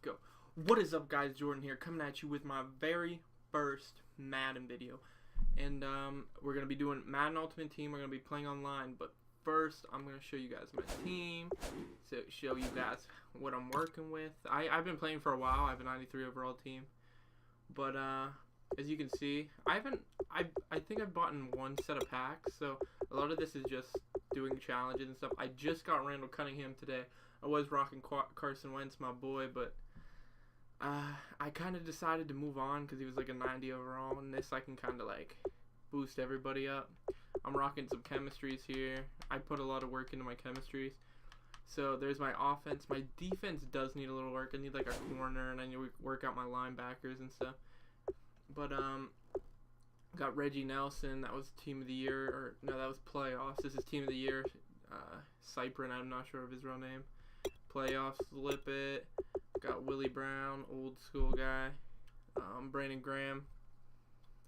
go. What is up, guys? Jordan here, coming at you with my very first Madden video. And we're going to be doing Madden Ultimate Team. We're going to be playing online. But first, I'm going to show you guys my team. So show you guys what I'm working with. I've been playing for a while. I have a 93 overall team. But as you can see, I think I've bought in one set of packs. So a lot of this is just doing challenges and stuff. I just got Randall Cunningham today. I was rocking Carson Wentz, my boy, but I kind of decided to move on because he was like a 90 overall, and this I can kind of like boost everybody up. I'm rocking some chemistries here. I put a lot of work into my chemistries. So there's my offense. My defense does need a little work. I need like a corner, and I need to work out my linebackers and stuff. But got Reggie Nelson. That was team of the year, or no, that was playoffs. This is team of the year. Cyprin, I'm not sure of his real name. Playoffs, Slip It. Got Willie Brown, old school guy. Brandon Graham,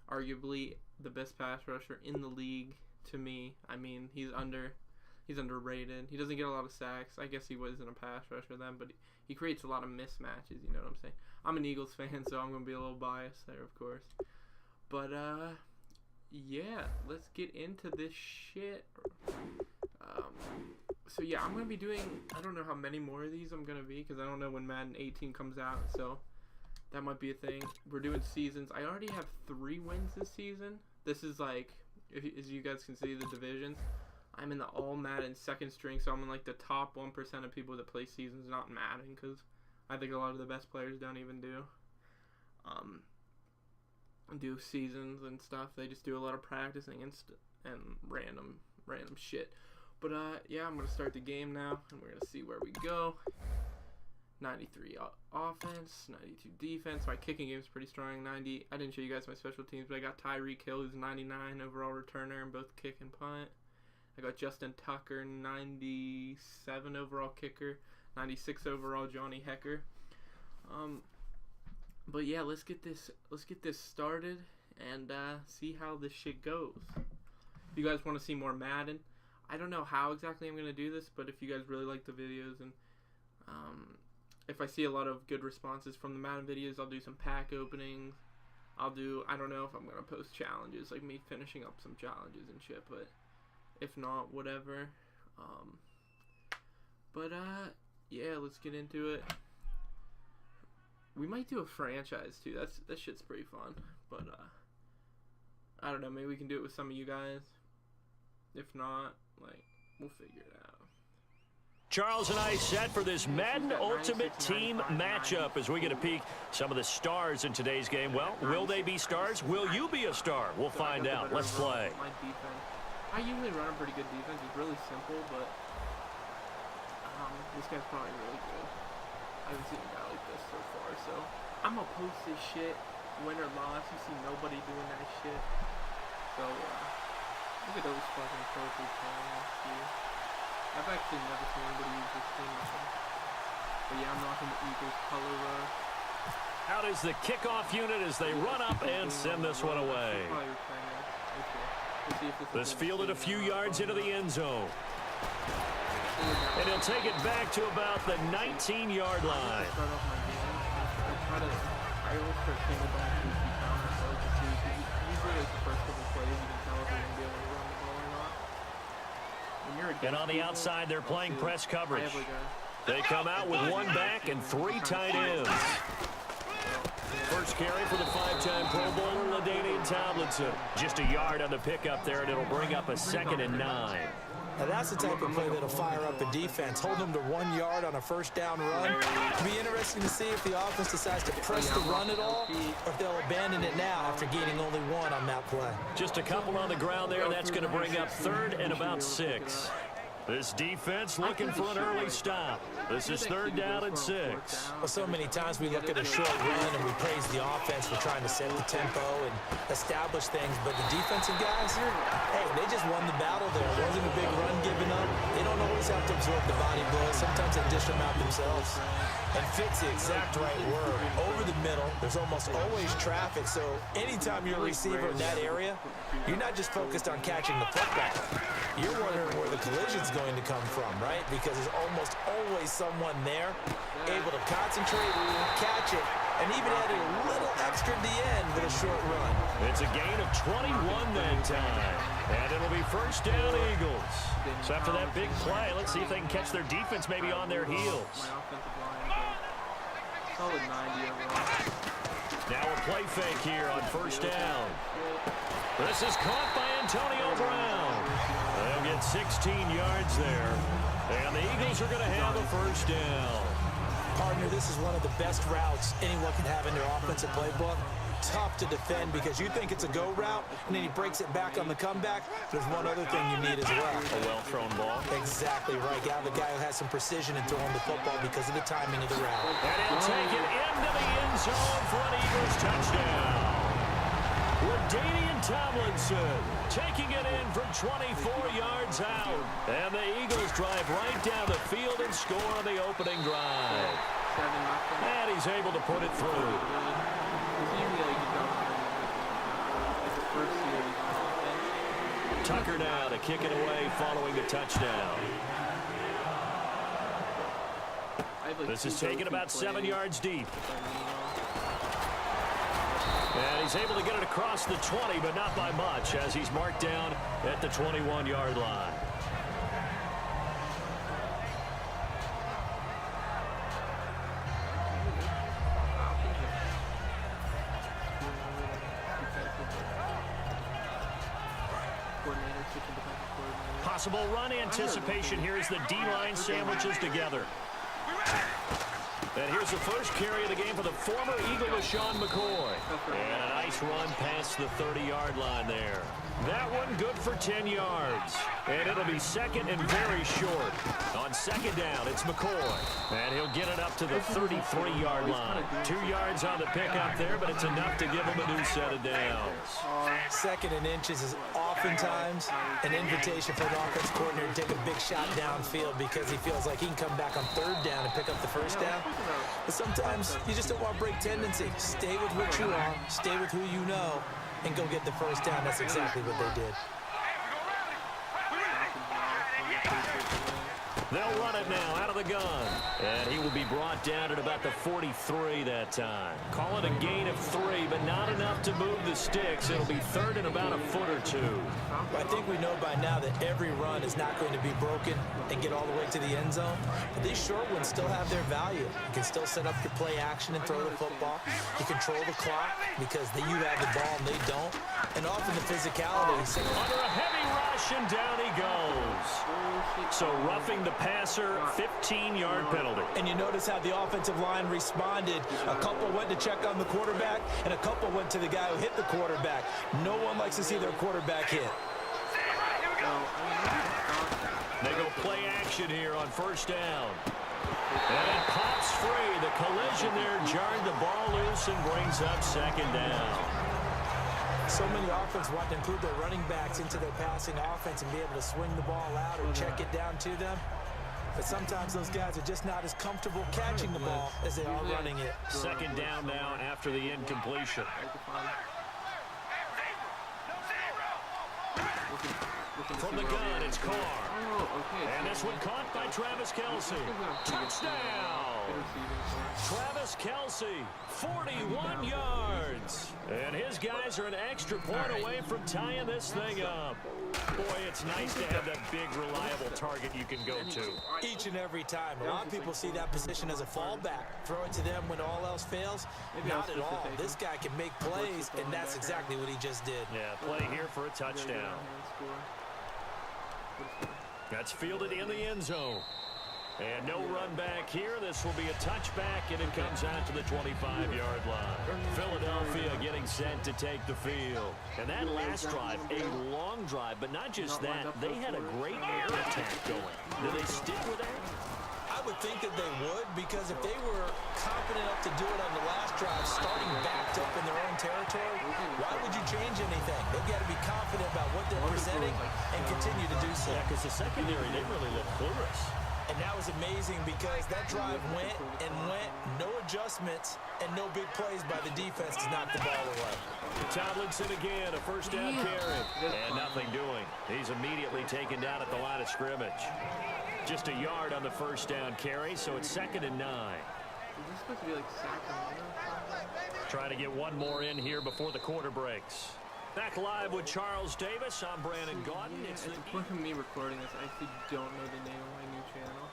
arguably the best pass rusher in the league to me. I mean, he's underrated. He doesn't get a lot of sacks. I guess he wasn't a pass rusher then, but he creates a lot of mismatches, you know what I'm saying? I'm an Eagles fan, so I'm going to be a little biased there, of course. But, yeah, let's get into this shit. So yeah, I'm going to be doing, I don't know how many more of these I'm going to be, because I don't know when Madden 18 comes out, so that might be a thing. We're doing seasons. I already have 3 wins this season. This is like, as you guys can see, the divisions. I'm in the all Madden second string, so I'm in like the top 1% of people that play seasons, not Madden, because I think a lot of the best players don't even do seasons and stuff. They just do a lot of practicing and random shit. But yeah, I'm gonna start the game now, and we're gonna see where we go. 93 offense, 92 defense. My kicking game is pretty strong. 90. I didn't show you guys my special teams, but I got Tyreek Hill, who's 99 overall returner in both kick and punt. I got Justin Tucker, 97 overall kicker, 96 overall Johnny Hecker. But yeah, let's get this started and see how this shit goes. If you guys want to see more Madden, I don't know how exactly I'm gonna do this, but if you guys really like the videos and if I see a lot of good responses from the Madden videos, I'll do some pack openings. I don't know if I'm gonna post challenges, like me finishing up some challenges and shit, but if not, whatever. Yeah, let's get into it. We might do a franchise too. That shit's pretty fun. But I don't know, maybe we can do it with some of you guys. If not, like, we'll figure it out. Charles and I set for this Madden Ultimate Team matchup as we get a peek some of the stars in today's game. Well, will they be stars? Will you be a star? We'll find out. Let's play. My defense. I usually run a pretty good defense. It's really simple, but this guy's probably really good. I haven't seen a guy like this so far, so I'm gonna post this shit, win or loss. You see nobody doing that shit. So, look at those fucking purple pants, dude. I've actually never seen anybody use this thing before. But yeah, I'm rocking the Eagles color rush. Out is the kickoff unit as they run up and send this one away. This fielded a few yards into the end zone. And he'll take it back to about the 19-yard line. I always start thinking about who's behind myself to see, because usually like the first couple plays you can tell if you're going to be able to run the ball or not. And on the outside, they're playing press coverage. They come out with one back and 3 tight ends. First carry for the 5-time Pro Bowler, LaDainian Tomlinson. Just a yard on the pickup there, and it'll bring up a 2nd and 9. Now that's the type of play that'll fire up a defense. Hold them to 1 yard on a first down run. It'll be interesting to see if the offense decides to press the run at all, or if they'll abandon it now after gaining only 1 on that play. Just a couple on the ground there. That's going to bring up 3rd and about 6. This defense looking for an early stop. This is 3rd down and 6. Well, so many times we look at a short run and we praise the offense for trying to set the tempo and establish things, but the defensive guys, hey, they just won the battle there. It wasn't a big run given up. They don't know always have to absorb the body blows. Sometimes they dish them out themselves. And fit's the exact right word. Over the middle, there's almost always traffic, so anytime you're a receiver in that area, you're not just focused on catching the football. You're wondering where the collision's going to come from, right? Because there's almost always someone there able to concentrate, catch it, and even add a little extra at the end with a short run. It's a gain of 21 that time. And it'll be first down, Eagles. So after that big play, let's see if they can catch their defense maybe on their heels. Solid 90 overall. Now a play fake here on first down. This is caught by Antonio Brown. They'll get 16 yards there. And the Eagles are going to have a first down. Partner, this is one of the best routes anyone can have in their offensive playbook. Tough to defend because you think it's a go route, and then he breaks it back on the comeback. There's one other thing you need as well. A well-thrown ball. Exactly right. You have a guy who has some precision in throwing the football because of the timing of the route. And he'll take it into the end zone for an Eagles touchdown. LaDainian Tomlinson taking it in from 24 yards out. And the Eagles drive right down the field and score on the opening drive. And he's able to put it through. Tucker now to kick it away following the touchdown. This is taken about 7 yards deep. And he's able to get it across the 20, but not by much, as he's marked down at the 21-yard line. Possible run anticipation here as the D-line sandwiches together. And here's the first carry of the game for the former Eagle, LaShawn McCoy. And a nice run past the 30-yard line there. That one good for 10 yards. And it'll be second and very short. On second down, it's McCoy. And he'll get it up to the 33-yard line. 2 yards on the pickup there, but it's enough to give him a new set of downs. Second and inches is oftentimes an invitation for an offense coordinator to take a big shot downfield because he feels like he can come back on third down and pick up the first down. But sometimes you just don't want break tendency. Stay with what you are, stay with who you know, and go get the first down. That's exactly what they did. They'll run it now out of the gun. And he will be brought down at about the 43 that time. Call it a gain of 3, but not enough to move the sticks. It'll be third and about a foot or two. I think we know by now that every run is not going to be broken and get all the way to the end zone. But these short ones still have their value. You can still set up your play action and throw the football. You control the clock because you have the ball and they don't. And often the physicality. Under a heavy rush, and down he goes. So roughing the passer, 15-yard penalty. And you notice how the offensive line responded. A couple went to check on the quarterback, and a couple went to the guy who hit the quarterback. No one likes to see their quarterback hit. They go play action here on first down. And it pops free. The collision there jarred the ball loose and brings up second down. So many offenses want to include their running backs into their passing offense and be able to swing the ball out or check it down to them. But sometimes those guys are just not as comfortable catching the ball as they are running it. Second down now after the incompletion. From the gun, it's Carr. And this one caught by Travis Kelce. Touchdown! Travis Kelce, 41 yards. And his guys are an extra point away from tying this thing up. Boy, it's nice to have that big, reliable target you can go to. Each and every time. A lot of people see that position as a fallback. Throw it to them when all else fails. Not at all. This guy can make plays, and that's exactly what he just did. Yeah, play here for a touchdown. That's fielded in the end zone. And no run back here. This will be a touchback, and it comes out to the 25-yard line. Philadelphia getting set to take the field. And that last drive, a long drive, but not just that. They had a great air attack going. Do they stick with that? I would think that they would, because if they were confident enough to do it on the last drive, starting backed up in their own territory, Why would you change anything? They've got to be confident about what they're presenting and continue to do so. Yeah, because the secondary, they really look clueless. And that was amazing because that drive went and went, no adjustments, and no big plays by the defense to knock the ball away. Tomlinson again, a first down carry. And nothing doing. He's immediately taken down at the line of scrimmage. Just a yard on the first down carry, so it's 2nd and 9. Is this supposed to be like Sacramento? Trying to get one more in here before the quarter breaks. Back live with Charles Davis. I'm Brandon Gaudin. It's the point of me recording this. I actually don't know the name of my new channel.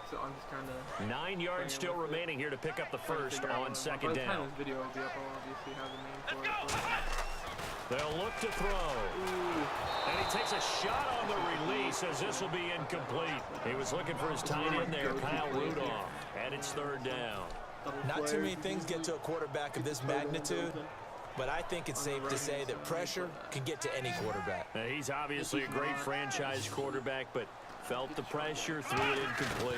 So I'm just kind of... 9 yards still remaining here to pick up the first on 2nd down. By the time this video will be up, I'll obviously have the name for it. They'll look to throw. Ooh. And he takes a shot on the release as this will be incomplete. He was looking for his tight end there, Kyle Rudolph. And it's 3rd down. Not too many things get to a quarterback of this magnitude, but I think it's safe to say that pressure can get to any quarterback. Now, he's obviously a great franchise quarterback, but felt the pressure, threw it incomplete.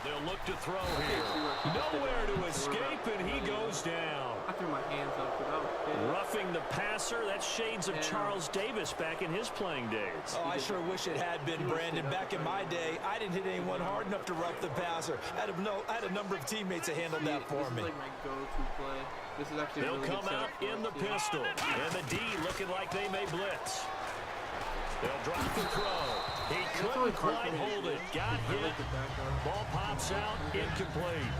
They'll look to throw here. Nowhere to escape, and he goes down. I threw my hands up, but that was good. Roughing the passer, that's shades of Charles Davis back in his playing days. Oh, I sure wish it had been, Brandon. Back in my day, I didn't hit anyone hard enough to rough the passer. I had a number of teammates that handled that for me. This is like my go-to play. This is actually They'll come out in the pistol, and the D looking like they may blitz. They'll drop the throw. He couldn't quite hold it. Got hit. Ball pops out. Incomplete.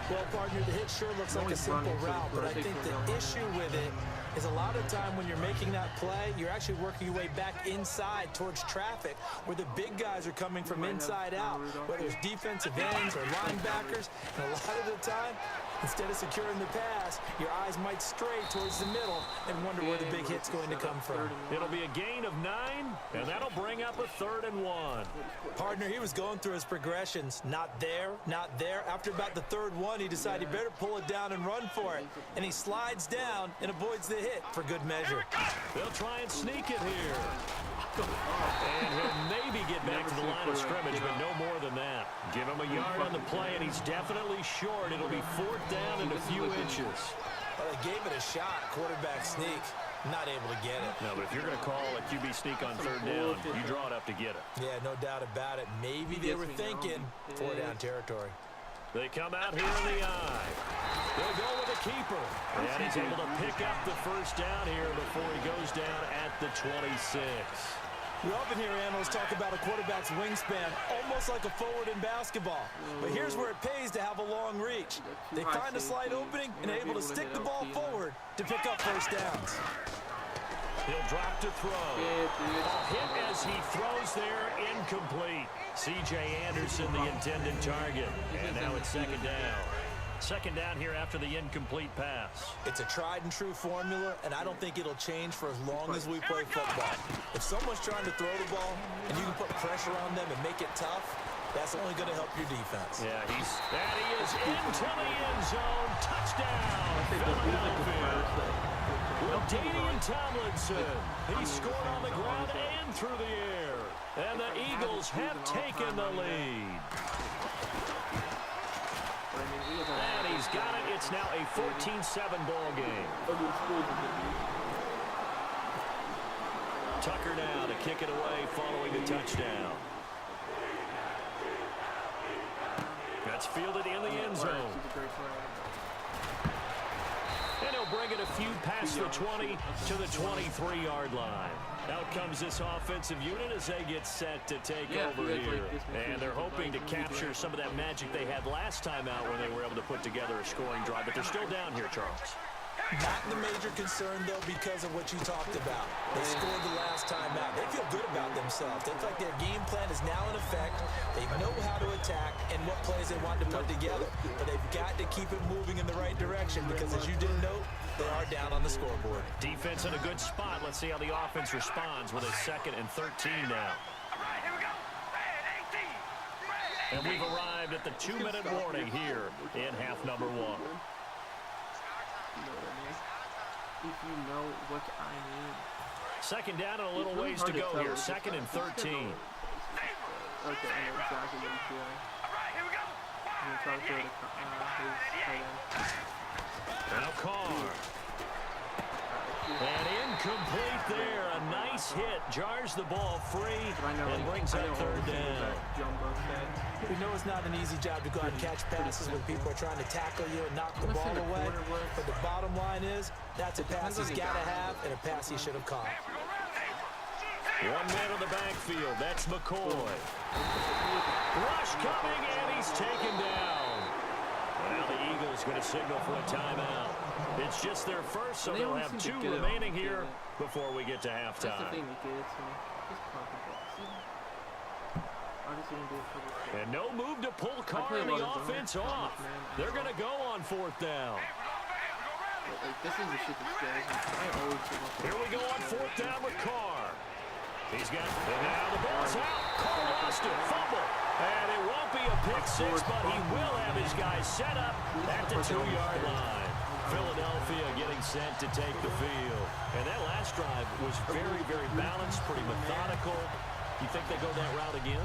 Well, partner, the hit sure looks like a simple route, but I think the issue with it is a lot of time when you're making that play, you're actually working your way back inside towards traffic where the big guys are coming from inside out, whether it's defensive ends or linebackers. And a lot of the time, instead of securing the pass, your eyes might stray towards the middle and wonder where the big hit's going to come from. It'll be a gain of 9, and that'll bring up a 3rd and 1. Partner, he was going through his progressions. Not there, not there. After about the 3rd one, he decided he better pull it down and run for it. And he slides down and avoids the hit for good measure. They'll try and sneak it here. And he'll maybe get back to the line of scrimmage, but no more than that. Give him a yard on the play, and he's definitely short. It'll be 4th down and a few inches. Well, they gave it a shot, quarterback sneak. Not able to get it. No, but if you're going to call a QB sneak on 3rd down, you draw it up to get it. Yeah, no doubt about it. Maybe they were thinking 4-down territory. They come out here in the eye. They'll go with a keeper. And he's able to pick up the first down here before he goes down at the 26. We often hear analysts talk about a quarterback's wingspan, almost like a forward in basketball. But here's where it pays to have a long reach. They find a slight opening and are able to stick the ball forward to pick up first downs. He'll drop to throw. A hit as he throws there, incomplete. C.J. Anderson, the intended target. And now it's 2nd down. 2nd down here after the incomplete pass. It's a tried-and-true formula, and I don't think it'll change for as long as we play football. If someone's trying to throw the ball and you can put pressure on them and make it tough, that's only going to help your defense. Yeah, he is into the end zone. Touchdown, Philadelphia. Damian Tomlinson. He scored on the ground and through the air. And the Eagles have taken the lead. And he's got it. It's now a 14-7 ball game. Tucker now to kick it away following the touchdown. That's fielded in the end zone. And he'll bring it a few past the 20 to the 23-yard line. Out comes this offensive unit as they get set to take over here. And they're hoping to capture some of that magic they had last time out when they were able to put together a scoring drive. But they're still down here, Charles. Not the major concern, though, because of what you talked about. They scored the last time out. They feel good about themselves. They feel like their game plan is now in effect. They know how to attack and what plays they want to put together. But they've got to keep it moving in the right direction because, as you did note, they are down on the scoreboard. Defense in a good spot. Let's see how the offense responds with a 2nd and 13 now. And we've arrived at the 2-minute warning here in half number 1. If you know what I mean. 2nd down and a little ways to go here. 2nd and 13. Okay, I know exactly what he's doing. I'm going to try to throw his tight end. Now Carr. And incomplete there. A nice hit. Jars the ball free and brings up third down. We know it's not an easy job to go out and catch passes when people are trying to tackle you and knock the ball away. But the bottom line is, that's a pass he's got to have and a pass he should have caught. One man on the backfield. That's McCoy. Rush coming, and he's taken down. Now the Eagles going to signal for a timeout. It's just their first, so they'll have 2 remaining here before we get to halftime. And no move to pull Carr and the offense off. They're going to go on 4th down. This is the shit that scares me. Here we go on 4th down with Carr. He's got, and now the ball's out. Carr lost it, fumble. And it won't be a pick 6, but he will have his guys set up at the 2-yard line. Philadelphia getting set to take the field. And that last drive was very, very balanced, pretty methodical. You think they go that route again?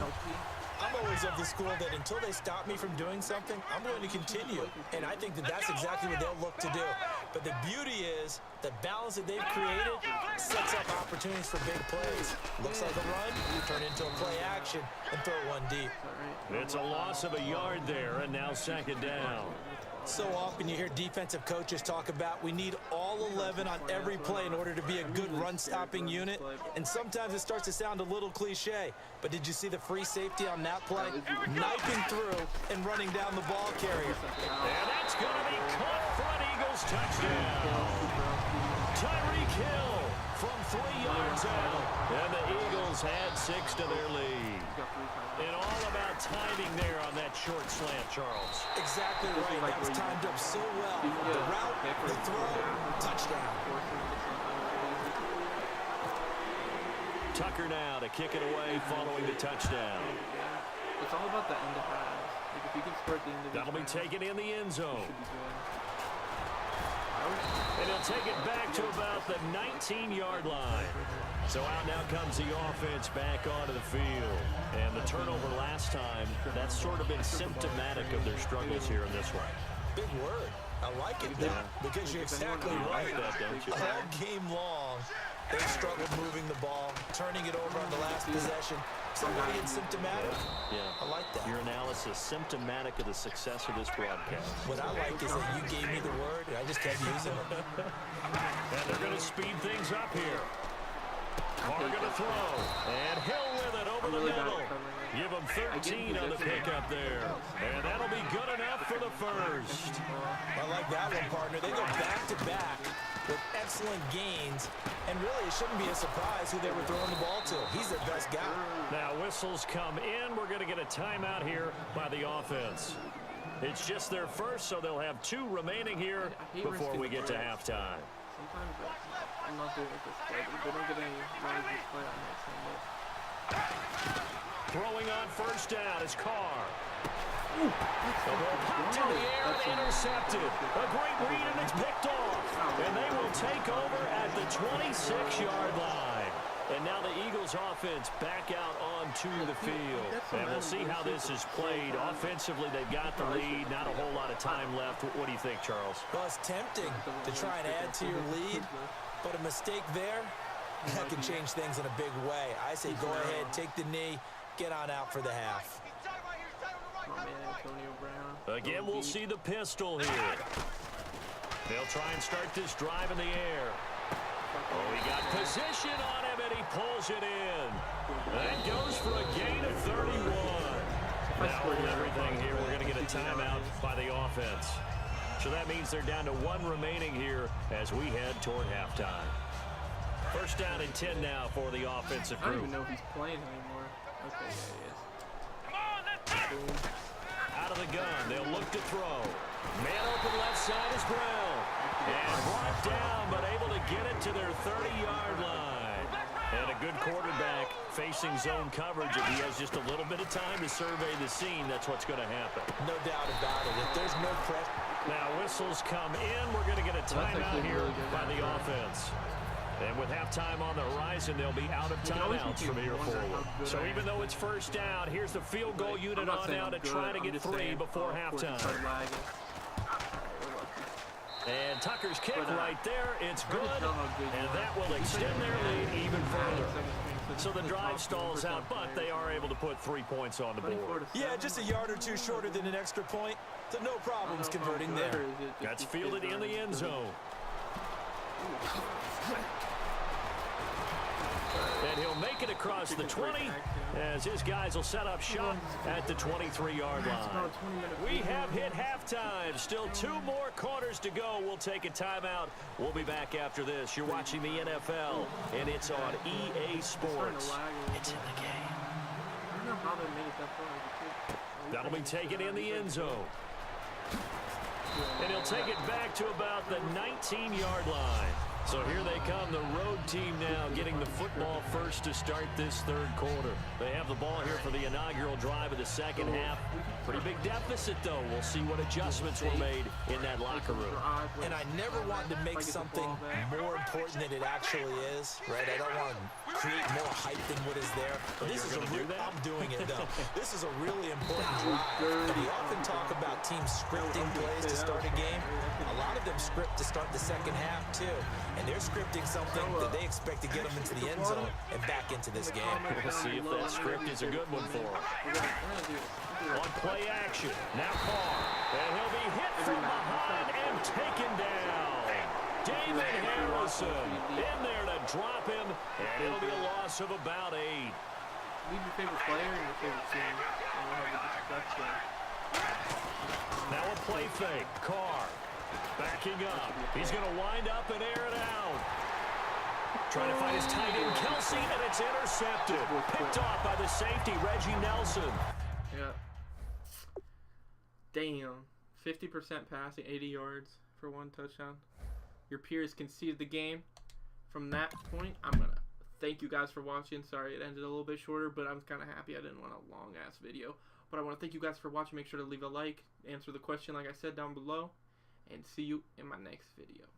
I'm always of the school that until they stop me from doing something, I'm going to continue. And I think that that's exactly what they'll look to do. But the beauty is the balance that they've created sets up opportunities for big plays. Looks like a run, you turn into a play action and throw one deep. It's a loss of a yard there, and now 2nd down. So often you hear defensive coaches talk about we need all 11 on every play in order to be a good run-stopping unit. And sometimes it starts to sound a little cliche. But did you see the free safety on that play? Knifing through and running down the ball carrier. And that's going to be caught for an Eagles touchdown. Tyreek Hill from 3 yards out. And the Eagles add 6 to their lead. And all about timing there on that short slant, Charles. Exactly right. That was timed up so well. The route, the throw, touchdown. Tucker now to kick it away following the touchdown. It's all about the end of halves. Like if you can score at the end of that'll be taken in the end zone. And he'll take it back to about the 19-yard line. So out now comes the offense back onto the field. And the turnover last time, that's sort of been symptomatic of their struggles here in this one. Big word. I like it now because you're exactly right. All game long, they struggled moving the ball, turning it over on the last possession. Somebody in symptomatic? Yeah. I like that. Your analysis symptomatic of the success of this broadcast. What I like is that you gave me the word, and I just kept using it. And they're going to speed things up here. Carr going to throw. And Hill with it over the middle. Give him 13 on the pickup there. And that'll be good enough for the first. I like that one, partner. They go back-to-back with excellent gains. And really, it shouldn't be a surprise who they were throwing the ball to. He's their best guy. Now, whistles come in. We're going to get a timeout here by the offense. It's just their first, so they'll have 2 remaining here before we get to halftime. Sometimes I'm not doing it this play. They don't get any yards this play on that same. Throwing on first down is Carr. The ball popped in the air and intercepted. A great read, and it's picked off. And they will take over at the 26-yard line. And now the Eagles offense back out onto the field. And we'll see how this is played. Offensively, they've got the lead. Not a whole lot of time left. What do you think, Charles? Well, it's tempting to try and add to your lead, but a mistake there, that can change things in a big way. I say go ahead, take the knee, get on out for the half. Again, we'll see the pistol here. They'll try and start this drive in the air. Oh, he got position on him, and he pulls it in. That goes for a gain of 31. Now, with everything here, we're going to get a timeout by the offense. So that means they're down to 1 remaining here as we head toward halftime. First down and 10 now for the offensive group. I don't even know if he's playing anymore. Okay, yeah, he is. Come on, let's go. Out of the gun, they'll look to throw. Man open left side is Brown. And brought down, but able to get it to their 30-yard line. And a good quarterback facing zone coverage. If he has just a little bit of time to survey the scene, that's what's going to happen. No doubt about it. If there's no pressure. Now whistles come in. We're going to get a timeout here by the offense. And with halftime on the horizon, they'll be out of timeouts from here forward. So even though it's first down, here's the field goal unit on now to try to get 3 before halftime. And Tucker's kick But, right there. It's hard good, to tell how good you and are. that will You extend play their Madden, lead even further. Madden, So the the drive top stalls 1% out, but they are able to put 3 points on the board. Yeah, just a yard or two shorter than an extra point, so no problems converting there. That's fielded in the end zone. And he'll make it across the 20 as his guys will set up shop at the 23-yard line. We have hit halftime. Still 2 more quarters to go. We'll take a timeout. We'll be back after this. You're watching the NFL, and it's on EA Sports. It's in the game. I don't know how they made it that far. That'll be taken in the end zone. And he'll take it back to about the 19-yard line. So here they come, the road team now getting the football first to start this third quarter. They have the ball here for the inaugural drive of the second half. Pretty big deficit, though. We'll see what adjustments were made in that locker room. And I never wanted to make something more important than it actually is, right? I don't want to create more hype than what is there. But this is I'm doing it, though. This is a really important drive. And we often talk about teams scripting plays to start a game. A lot of them script to start the second half, too. And they're scripting something that they expect to get them into the end zone and back into this game. We'll see if that script is a good one for them. On play action, now Carr. And he'll be hit from behind and taken down. David Harrison in there to drop him, and it'll be a loss of about 8. Leave your favorite player and your favorite team. I don't have a discuss there. Now a play fake. Carr backing up. He's going to wind up and air it out. Trying to find his tight end, Kelsey, and it's intercepted. Picked off by the safety, Reggie Nelson. Yeah. Damn. 50% passing, 80 yards for 1 touchdown. Your peers conceded the game. From that point, I'm going to thank you guys for watching. Sorry it ended a little bit shorter, but I was kind of happy I didn't want a long-ass video. But I want to thank you guys for watching. Make sure to leave a like, answer the question like I said down below, and see you in my next video.